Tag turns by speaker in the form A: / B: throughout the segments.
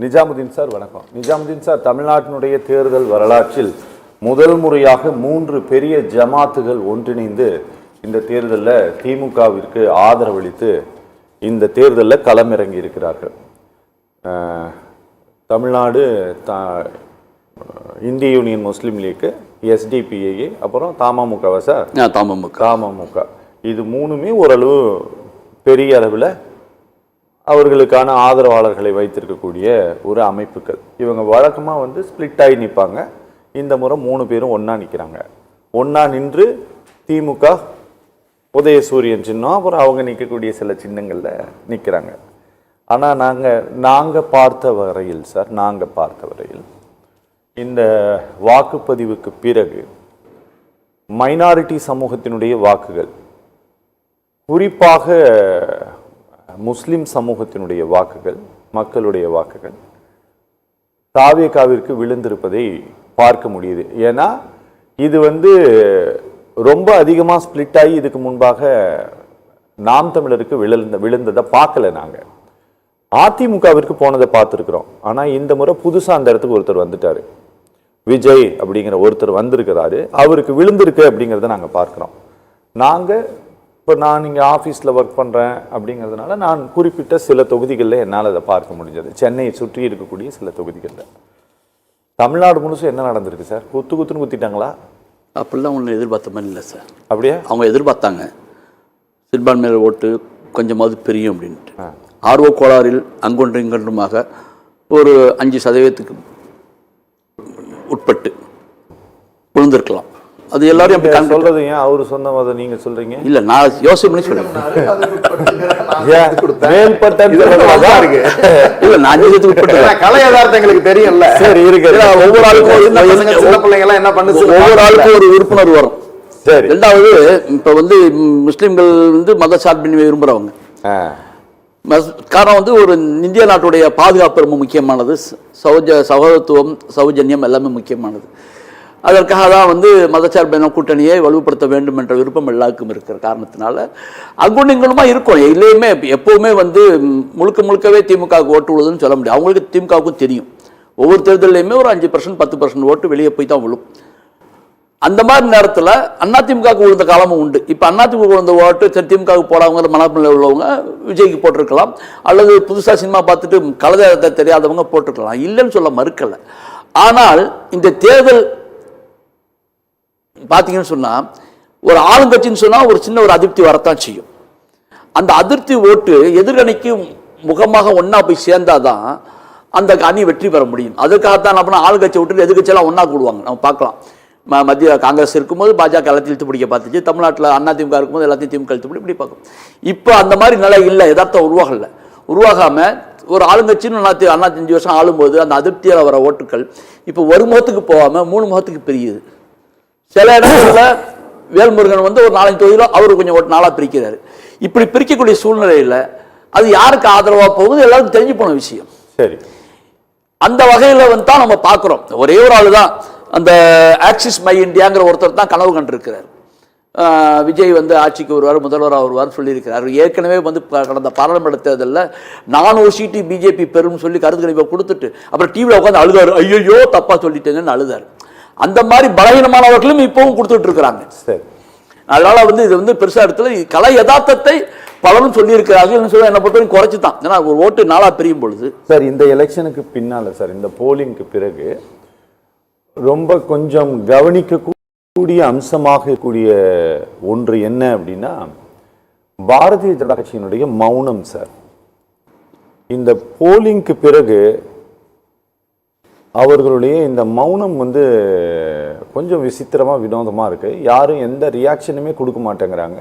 A: Nizamuddin sir வணக்கம். Nizamuddin sir, தமிழ்நாட்டினுடைய தேர்தல் வரலாற்றில் முதல் முறையாக 3 பெரிய ஜமாத்துகள் ஒன்றிணைந்து இந்த தேர்தலில் திமுகவிற்கு ஆதரவளித்து இந்த தேர்தலில் களமிறங்கி இருக்கிறார்கள். தமிழ்நாடு இந்திய யூனியன் முஸ்லீம் லீக்கு, எஸ்டிபிஐ, அப்புறம் தமாமுகவா சார்? தமாமுக. இது 3மே ஓரளவு பெரிய அளவில் அவர்களுக்கான ஆதரவாளர்களை வைத்திருக்கக்கூடிய ஒரு அமைப்புகள். இவங்க வழக்கமாக ஸ்பிளிட் ஆகி நிற்பாங்க. இந்த முறை 3 பேரும் ஒன்றா நிற்கிறாங்க. ஒன்றா நின்று திமுக உதயசூரியன் சின்னம், அப்புறம் அவங்க நிற்கக்கூடிய சில சின்னங்களில் நிற்கிறாங்க. ஆனால் நாங்கள் பார்த்த வரையில் சார், இந்த வாக்குப்பதிவுக்கு பிறகு மைனாரிட்டி சமூகத்தினுடைய வாக்குகள், குறிப்பாக முஸ்லிம் சமூகத்தினுடைய வாக்குகள், மக்களுடைய வாக்குகள் தாவேகாவிற்கு விழுந்திருப்பதை பார்க்க முடியுது. ஏன்னா இது ரொம்ப அதிகமாக ஸ்பிளிட் ஆகி இதுக்கு முன்பாக நாம் தமிழருக்கு விழுந்ததை பார்க்கல. நாங்கள் அதிமுகவிற்கு போனதை பார்த்துருக்குறோம். ஆனால் இந்த முறை புதுசாக அந்த இடத்துக்கு ஒருத்தர் வந்துட்டார், விஜய் அப்படிங்கிற ஒருத்தர் வந்திருக்கிறாரு. அவருக்கு விழுந்திருக்கு அப்படிங்கிறத நாங்கள் பார்க்குறோம். நான் இங்கே ஆஃபீஸில் ஒர்க் பண்ணுறேன் அப்படிங்கிறதுனால நான் குறிப்பிட்ட சில தொகுதிகளில் என்னால் அதை பார்க்க முடிஞ்சது. சென்னையை சுற்றி இருக்கக்கூடிய சில தொகுதிகளில். தமிழ்நாடு முழுசும் என்ன நடந்திருக்கு சார்? குத்துன்னு குத்திட்டாங்களா?
B: அப்படிலாம் ஒன்றும் எதிர்பார்த்த மாதிரி இல்லை சார்.
A: அப்படியே
B: அவங்க எதிர்பார்த்தாங்க சிறுபான்மையில ஓட்டு கொஞ்சமாவது பிரியும் அப்படின்ட்டு. ஆர்வ கோளாறில் அங்கொன்று இங்கொன்றுமாக ஒரு 5% உட்பட்டு விழுந்திருக்கலாம். அது எல்லாரும் அப்படி
A: சொல்றது ஏன் அவரு சொன்ன அதை நீங்க சொல்றீங்க?
B: இல்ல, நான் யோசனை பண்ணி சொல்றேன். இல்ல, நான் 5% உட்பட்டு
C: கலை யதார்த்தங்களுக்கு தெரியும்ல.
A: சரி இருக்கு.
B: ஒவ்வொரு ஆளுக்கும்
C: சின்ன பிள்ளைங்க என்ன பண்ணு,
B: ஒவ்வொரு ஆளுக்கும் ஒரு விருப்புணர்வு வரும்.
A: சரி.
B: ரெண்டாவது, இப்ப முஸ்லிம்கள் மத சார்பின்மை விரும்புறவங்க. காரணம் ஒரு இந்திய நாட்டுடைய பாதுகாப்பு ரொம்ப முக்கியமானது. சகோதரத்துவம், சௌஜன்யம் எல்லாமே முக்கியமானது. அதற்காக தான் மதச்சார்பின கூட்டணியை வலுப்படுத்த வேண்டும் என்ற விருப்பம் எல்லாருக்கும் இருக்கிற காரணத்தினால அங்குண்டு இங்குண்டுமா இருக்கும். இல்லையுமே எப்பவுமே முழுக்கவே திமுகவுக்கு ஓட்டு விழுதுன்னு சொல்ல முடியும். அவங்களுக்கு திமுகவுக்கும் தெரியும், ஒவ்வொரு தேர்தலையுமே ஒரு 5% 10% ஓட்டு வெளியே போய் தான் விழும். அந்த மாதிரி நேரத்தில் அதிமுகவுக்கு விழுந்த காலமும் உண்டு. இப்போ அதிமுக விழுந்த ஓட்டு திமுகவுக்கு போடாதவங்க, மனப்பில் உள்ளவங்க விஜய்க்கு போட்டிருக்கலாம், அல்லது புதுசாக சினிமா பார்த்துட்டு கலதை தெரியாதவங்க போட்டிருக்கலாம். இல்லைன்னு சொல்ல மறுக்கலை. ஆனால் இந்த தேர்தல் பார்த்தீங்கன்னு சொன்னால், ஒரு ஆளுங்கட்சின்னு சொன்னால் ஒரு சின்ன ஒரு அதிருப்தி வரத்தான் செய்யும். அந்த அதிருப்தி ஓட்டு எதிர்கணிக்கு முகமாக ஒன்றா போய் சேர்ந்தாதான் அந்த அணி வெற்றி பெற முடியும். அதுக்காகத்தான் அப்படின்னா ஆளுங்கட்சி விட்டு எதிர்கட்சியெல்லாம் ஒன்றா கூடுவாங்க. நம்ம பார்க்கலாம், மத்திய காங்கிரஸ் இருக்கும்போது பாஜக எல்லாத்தையும் இழுத்து பிடிக்க பார்த்துச்சு, தமிழ்நாட்டில் அதிமுக இருக்கும்போது எல்லாத்தையும் திமுக இழுத்து இப்படி பார்க்கும். இப்போ அந்த மாதிரி நிலை இல்லை, யதார்த்தம் உருவாகாமல் ஒரு ஆளுங்கட்சின்னு 5 வருஷம் ஆளும்போது அந்த அதிருப்தியில் வர ஓட்டுக்கள் இப்போ ஒரு முகத்துக்கு போகாமல் 3 முகத்துக்கு பிரியுது. சில இடங்களில் வேல்முருகன் ஒரு 4-5 தொகுதியில் அவர் கொஞ்சம் ஓட்டு நாளாக பிரிக்கிறாரு. இப்படி பிரிக்கக்கூடிய சூழ்நிலையில் அது யாருக்கு ஆதரவாக போகுது எல்லாருக்கும் தெரிஞ்சு போன விஷயம்.
A: சரி,
B: அந்த வகையில் தான் நம்ம பார்க்குறோம். ஒரே ஒரு ஆள் தான், அந்த ஆக்சிஸ் மை இந்தியாங்கிற ஒருத்தர் தான் கனவு கண்டிருக்கிறார். விஜய் ஆட்சிக்கு வருவார், முதல்வராக வருவார் சொல்லியிருக்கிறார். ஏற்கனவே கடந்த பாராளுமன்ற தேர்தலில் 400 சீட்டு பிஜேபி பெறும்னு சொல்லி கருத்து கணிப்பை கொடுத்துட்டு அப்புறம் டிவியில் உட்காந்து அழுதாரு, ஐயோ தப்பா சொல்லிட்டேங்கன்னு அழுதாரு. அந்த மாதிரி பலகீனமானவர்களும் இப்பவும் கொடுத்துட்டு இருக்கிறாங்க. அதனால இது பெருசா இடத்துல கலை யதார்த்தத்தை பலரும் சொல்லியிருக்கிறார்கள் என்ன பொறுத்தவரைக்கும் குறைச்சி தான். ஏன்னா ஒரு ஓட்டு நாளா பிரியும் பொழுது
A: சார், இந்த எலெக்ஷனுக்கு பின்னால சார், இந்த போலிங்க்கு பிறகு ரொம்ப கொஞ்சம் கவனிக்கக்கூடிய அம்சமாக கூடிய ஒன்று என்ன அப்படின்னா, பாரதிய ஜனதா கட்சியினுடைய மௌனம் சார். இந்த போலிங்க்கு பிறகு அவர்களுடைய இந்த மௌனம் கொஞ்சம் விசித்திரமாக வினோதமாக இருக்குது. யாரும் எந்த ரியாக்ஷனுமே கொடுக்க மாட்டேங்கிறாங்க.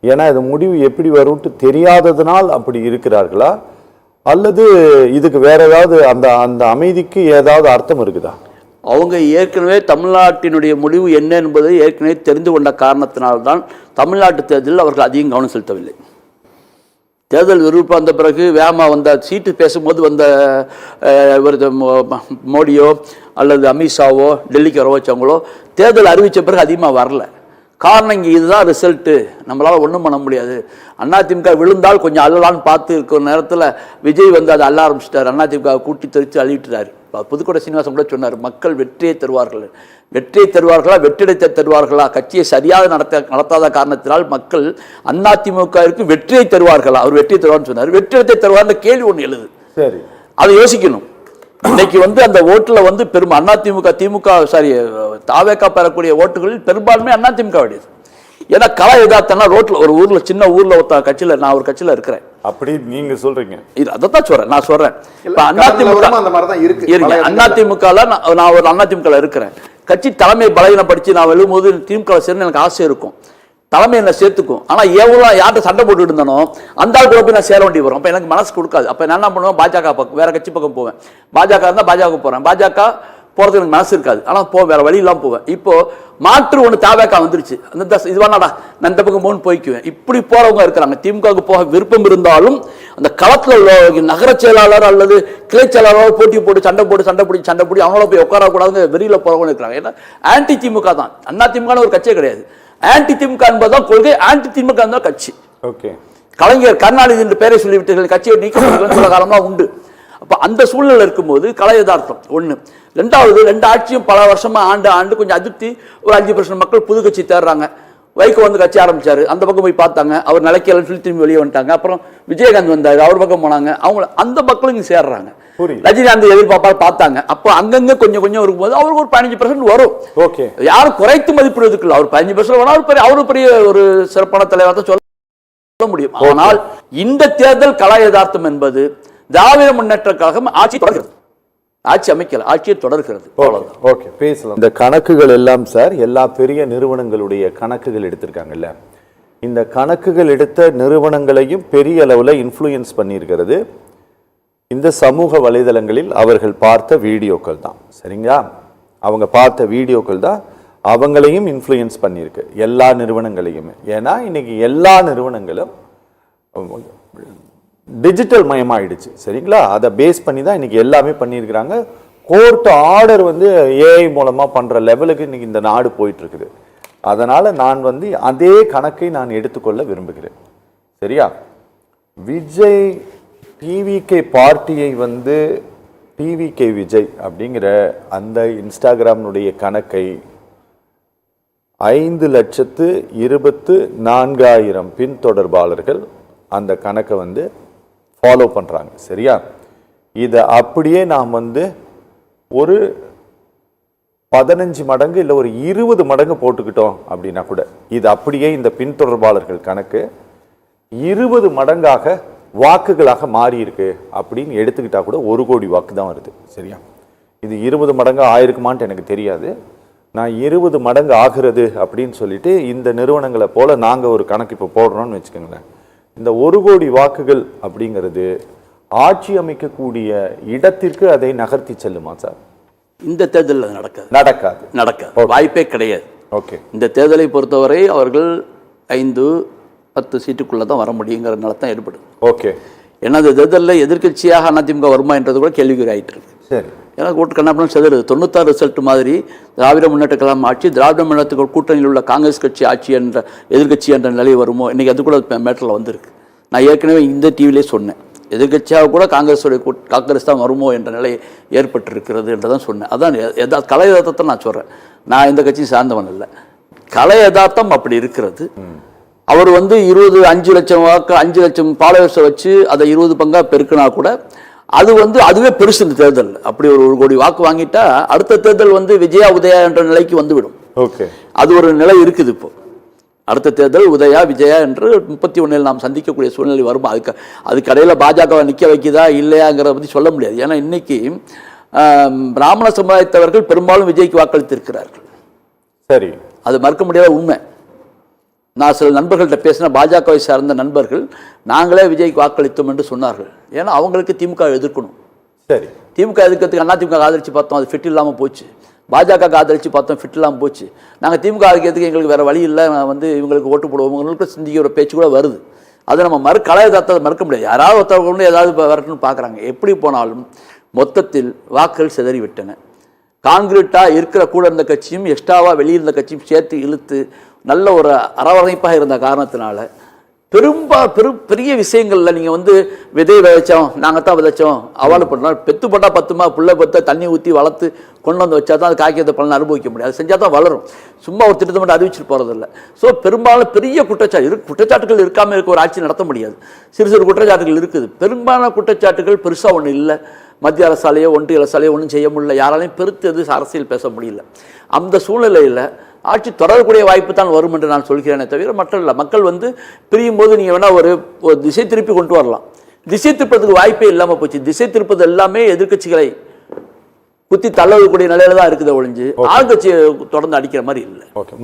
A: ஏன்னா இது முடிவு எப்படி வரும்ட்டு தெரியாததுனால் அப்படி இருக்கிறார்களா, அல்லது இதுக்கு வேற ஏதாவது அந்த அமைதிக்கு ஏதாவது அர்த்தம் இருக்குதா?
B: அவங்க ஏற்கனவே தமிழ்நாட்டினுடைய முடிவு என்ன என்பதை ஏற்கனவே தெரிந்து கொண்ட காரணத்தினால்தான் தமிழ்நாட்டு தேர்தலில் அவர்கள் அதிகம் கவனம் செலுத்தவில்லை. தேர்தல் விருப்பம் வந்த பிறகு வேகமாக சீட்டு பேசும்போது மோடியோ அல்லது அமித்ஷாவோ டெல்லிக்கு வர வச்சவங்களோ தேர்தல் அறிவித்த பிறகு அதிகமாக வரல. காரணம் இங்கே இதுதான் ரிசல்ட்டு, நம்மளால் ஒன்றும் பண்ண முடியாது. அதிமுக விழுந்தால் கொஞ்சம் அள்ளலான்னு பார்த்து இருக்கிற நேரத்தில் விஜய் வந்து அதை அள்ள ஆரம்பிச்சிட்டார். அதிமுக கூட்டி தெரிச்சு அள்ளிட்டுறாரு. புதுக்கோட்டை சீனிவாசன் கூட சொன்னார், மக்கள் வெற்றியை தருவார்கள். வெற்றியை தருவார்களா, வெற்றிடத்தை தருவார்களா? கட்சியை சரியாக நடத்தாத காரணத்தினால் மக்கள் அதிமுகவிற்கு வெற்றியை தருவார்களா? அவர் வெற்றியை தருவார்னு சொன்னார். வெற்றிடத்தை தருவார்னு கேள்வி ஒன்று எழுது.
A: சரி,
B: அதை யோசிக்கணும். இன்னைக்கு வந்து அந்த ஓட்டுல வந்து பெரும் அதிமுக தாவேக்கா பெறக்கூடிய ஓட்டுகளில் பெரும்பான்மை அதிமுக உடையது. ஏன்னா கலை யதார்த்தம்னா ரோட்ல ஒரு ஊர்ல சின்ன ஊர்ல ஒருத்த கட்சியில நான் ஒரு கட்சியில இருக்கிறேன்.
A: அப்படி நீங்க சொல்றீங்க?
B: அதான் சொல்றேன். நான் சொல்றேன் இப்ப அதிமுகல நான் ஒரு அதிமுகல இருக்கிறேன். கட்சி தலைமை பலவீனப்படுத்தி நான் எழும்போது திமுக சேர்ந்து எனக்கு ஆசை இருக்கும், தலைமை என்ன சேர்த்துக்கும். ஆனா எவ்வளோ யார்கிட்ட சண்டை போட்டு இருந்தனோ அந்த ஆள் கூட போய் நான் சேர வேண்டி வரும். அப்ப எனக்கு மனசு கொடுக்காது. அப்ப நான் என்ன பண்ணுவேன், பாஜக பக்கம் வேற கட்சி பக்கம் போவேன். பாஜக இருந்தால் பாஜக போறேன், பாஜக போறதுக்கு எனக்கு மனசு இருக்காது. ஆனா வேற வழி இல்லாம போவேன். இப்போ மாற்று ஒன்று தாவேக்கா வந்துருச்சு, அந்த இது வேணாடா நான் இந்த பக்கம் போகணும்னு போய்க்குவேன். இப்படி போறவங்க இருக்கிறாங்க. திமுகவுக்கு போக விருப்பம் இருந்தாலும் அந்த களத்துல உள்ள நகர செயலாளர் அல்லது கிளை செயலாளர் போட்டி போட்டு சண்டை போட்டு அவங்கள போய் உட்காரக்கூடாதுங்க வெளியில போறவங்க இருக்கிறாங்க. ஏன்னா ஆன்டி திமுக தான். அதிமுக ஒரு கட்சியே கிடையாது. ஆன்டி திமுக என்பதுதான் கொள்கை, ஆன்டி திமுக தான் கட்சி.
A: ஓகே,
B: கலைஞர் கருணாநிதி என்று பெயரை சொல்லிவிட்டு கட்சியை நீக்க சில காலமாக உண்டு. அப்ப அந்த சூழ்நிலை இருக்கும்போது கலை யதார்த்தம் ஒண்ணு. ரெண்டாவது, ரெண்டு ஆட்சியும் பல வருஷமா ஆண்டு கொஞ்சம் அதிருப்தி. ஒரு 5% மக்கள் புது கட்சி தேடுறாங்க. வைகோ வந்து கட்சி ஆரம்பிச்சாரு, அந்த பக்கம் போய் பார்த்தாங்க, அவர் நிலைக்கலன்னு சொல்லி திரும்பி வெளியே வந்துட்டாங்க. அப்புறம் விஜயகாந்த் வந்தாரு, அவர் பக்கம் போனாங்க. அவங்க அந்த மக்களும் இங்க சேர்றாங்க. ரஜினிகாந்த் எதிர்பார்ப்பாரு பார்த்தாங்க. அப்போ அங்கங்க கொஞ்சம் இருக்கும்போது அவருக்கு ஒரு 15% வரும்.
A: ஓகே,
B: யாரும் குறைத்து மதிப்பிடுவதற்கு இல்லை. அவர் 15% வேணா அவரு பெரிய ஒரு சிறப்பான தலைவர் தான் சொல்ல முடியும். ஆனால் இந்த தேர்தல் கலா யதார்த்தம் என்பது திராவிட முன்னேற்ற கழகம் ஆட்சி தொடர்கிறது, ஆட்சி அமைக்கல, ஆட்சியை தொடர்கிறது.
A: ஓகே, பேசலாம். இந்த கணக்குகள் எல்லாம் சார் எல்லா பெரிய நிறுவனங்களுடைய கணக்குகள் எடுத்திருக்காங்கல்ல, இந்த கணக்குகள் எடுத்த நிறுவனங்களையும் பெரிய அளவில் இன்ஃப்ளூயன்ஸ் பண்ணியிருக்கிறது இந்த சமூக வலைதளங்களில் அவர்கள் பார்த்த வீடியோக்கள் தான். சரிங்களா? அவங்க பார்த்த வீடியோக்கள் தான் அவங்களையும் இன்ஃப்ளூயன்ஸ் பண்ணியிருக்கு, எல்லா நிறுவனங்களையுமே. ஏன்னா இன்னைக்கு எல்லா நிறுவனங்களும் டிஜிட்டல் மயமாயிடுச்சு. சரிங்களா? அதை பேஸ் பண்ணி தான் இன்னைக்கு எல்லாமே பண்ணியிருக்கிறாங்க. கோர்ட் ஆர்டர் வந்து ஏஐ மூலமா பண்ற லெவலுக்கு இன்னைக்கு இந்த நாடு போயிட்டு இருக்குது. அதனால நான் வந்து அதே கணக்கை நான் எடுத்துக்கொள்ள விரும்புகிறேன். சரியா? விஜய் டிவிகே பார்ட்டியை வந்து டிவிகே விஜய் அப்படிங்கிற அந்த இன்ஸ்டாகிராமுடைய கணக்கை 5,24,000 பின்தொடர்பாளர்கள் அந்த கணக்கை வந்து ஃபாலோ பண்றாங்க. சரியா? இதை அப்படியே நாம் வந்து ஒரு 15 மடங்கு இல்லை ஒரு 20 மடங்கு போட்டுக்கிட்டோம் அப்படின்னா கூட இது அப்படியே இந்த பின்தொடர்பாளர்கள் கணக்கு 20 மடங்காக வாக்குகளாக மாறி இருக்கு அப்படின்னு எடுத்துக்கிட்டா கூட 1 கோடி வாக்கு தான் வருது. சரியா? இது 20 மடங்கு ஆயிருக்குமான்ட்டு எனக்கு தெரியாது. நான் 20 மடங்கு ஆகிறது அப்படின்னு சொல்லிட்டு இந்த நிறுவனங்களை போல நாங்கள் ஒரு கணக்கு இப்போ போடுறோம்னு வச்சுக்கோங்களேன். இந்த 1 கோடி வாக்குகள் அப்படிங்கிறது ஆட்சி அமைக்கக்கூடிய இடத்திற்கு அதை நகர்த்தி செல்லுமா சார்?
B: இந்த தேர்தலில் நடக்காது, வாய்ப்பே கிடையாது.
A: ஓகே,
B: இந்த தேர்தலை பொறுத்தவரை அவர்கள் 5-10 சீட்டுக்குள்ள தான் வர முடியுங்கிற நிலத்தான் ஏற்படும்.
A: ஓகே,
B: ஏன்னா இந்த தேர்தலில் எதிர்கட்சியாக அதிமுக வருமா என்றது கூட கேள்விக்குறி ஆயிட்டு இருக்கு.
A: சரி,
B: ஏன்னா ஓட்டு கண்ணாப்பணம் செதறுது. 96 ரிசல்ட் மாதிரி திராவிட முன்னேற்ற கழகம் ஆட்சி, திராவிட முன்னேற்ற கூட்டணியில் உள்ள காங்கிரஸ் கட்சி ஆட்சி என்ற எதிர்கட்சி என்ற நிலை வருமோ? இன்னைக்கு அது கூட மேட்டரில் வந்திருக்கு. நான் ஏற்கனவே இந்த டிவிலே சொன்னேன், எதிர்கட்சியாக கூட காங்கிரஸ் தான் வருமோ என்ற நிலை ஏற்பட்டிருக்கிறது என்று தான் சொன்னேன். அதான் கலை யதார்த்தத்தை நான் சொல்கிறேன். நான் இந்த கட்சியை சார்ந்தவன் இல்லை, கலை யதார்த்தம் அப்படி இருக்கிறது. அவர் வந்து 5 லட்சம் வாக்கு 5 லட்சம் ஃபாலோவர்ஸை வச்சு அதை 20 பங்கா பெருக்கினா கூட அது வந்து அதுவே பெருசு. இந்த தேர்தல் அப்படி ஒரு 1 கோடி வாக்கு வாங்கிட்டா அடுத்த தேர்தல் வந்து விஜயா உதயா என்ற நிலைக்கு வந்துவிடும்.
A: ஓகே, அது
B: ஒரு நிலை இருக்குது. இப்போ அடுத்த தேர்தல் உதயா விஜயா என்று 31 நாம் சந்திக்கக்கூடிய சூழ்நிலை வரும். அதுக்கு இடையில பாஜகவை நிற்க வைக்குதா இல்லையாங்கிறத பற்றி சொல்ல முடியாது. ஏன்னா இன்னைக்கு பிராமண சமுதாயத்தவர்கள் பெரும்பாலும் விஜய்க்கு வாக்களித்திருக்கிறார்கள்.
A: சரி,
B: அது மறுக்க முடியாத உண்மை. நான் சில நண்பர்கள்ட்ட பேசின பாஜகவை சார்ந்த நண்பர்கள் நாங்களே விஜய்க்கு வாக்களித்தோம் என்று சொன்னார்கள். ஏன்னா அவங்களுக்கு திமுக எதிர்க்கணும்.
A: சரி,
B: திமுக எதிர்க்கிறதுக்கு அதிமுக ஆதரிச்சு பார்த்தோம், அது ஃபிட் இல்லாமல் போச்சு. பாஜக ஆதரிச்சு பார்த்தோம், ஃபிட் இல்லாமல் போச்சு. நாங்கள் திமுக ஆதரிக்கிறதுக்கு எங்களுக்கு வேற வழி இல்லை, நான் வந்து இவங்களுக்கு ஓட்டு போடுவோங்களுக்கு சிந்திக்கிற பேச்சு கூட வருது. அது நம்ம கலையதார்த்தத்தை மறுக்க முடியாது. யாராவது ஒருத்தவங்க ஏதாவது வரட்டுன்னு பார்க்குறாங்க. எப்படி போனாலும் மொத்தத்தில் வாக்குகள் சிதறிவிட்டன. கான்கிரீட்டாக இருக்கிற கூட இருந்த கட்சியும் எக்ஸ்ட்ராவாக வெளியிருந்த கட்சியும் சேர்த்து இழுத்து நல்ல ஒரு அரவணைப்பாக இருந்த காரணத்தினால பெரிய விஷயங்கள்ல நீங்க வந்து விதை விதைச்சோம், நாங்கள் தான் விதைச்சோம், அவளை பண்ணோம், பெத்து போட்டா பத்துமா, புள்ள பெத்த தண்ணி ஊற்றி வளர்த்து கொண்டு வந்து வச்சா தான் அது காய்க்கிறத பலன் அனுபவிக்க முடியும். அது செஞ்சால் தான் வளரும். சும்மா ஒரு திட்டத்தை மட்டும் அறிவிச்சுட்டு போகிறதில்ல. ஸோ பெரும்பாலும் பெரிய குற்றச்சாட்டுகள் இருக்காமல் இருக்க ஒரு ஆட்சி நடத்த முடியாது. சிறு சிறு குற்றச்சாட்டுகள் இருக்குது. பெரும்பாலான குற்றச்சாட்டுகள் பெருசாக ஒன்றும் இல்லை. மத்திய அரசாலேயோ ஒன்றிய அரசாலேயோ ஒன்றும் செய்ய முடியல, யாராலையும் பெருத்து அரசியல் பேச முடியல. அந்த சூழ்நிலையில் ஆட்சி தொடரக்கூடிய வாய்ப்பு தான் வரும் என்று நான் சொல்கிறேனே தவிர மற்ற இல்லை. மக்கள் வந்து பிரியும் போது நீங்கள் வேணால் ஒரு திசை திருப்பி கொண்டு வரலாம். திசை திருப்பதுக்கு வாய்ப்பே இல்லாமல் போச்சு. திசை திருப்பது எல்லாமே எதிர்க்கட்சிகளை குத்தி தள்ளக்கூடிய நிலையில தான் இருக்குது ஒழிஞ்சு ஆளுங்கட்சியை தொடர்ந்து அடிக்கிற மாதிரி இல்லை.
A: ஓகே,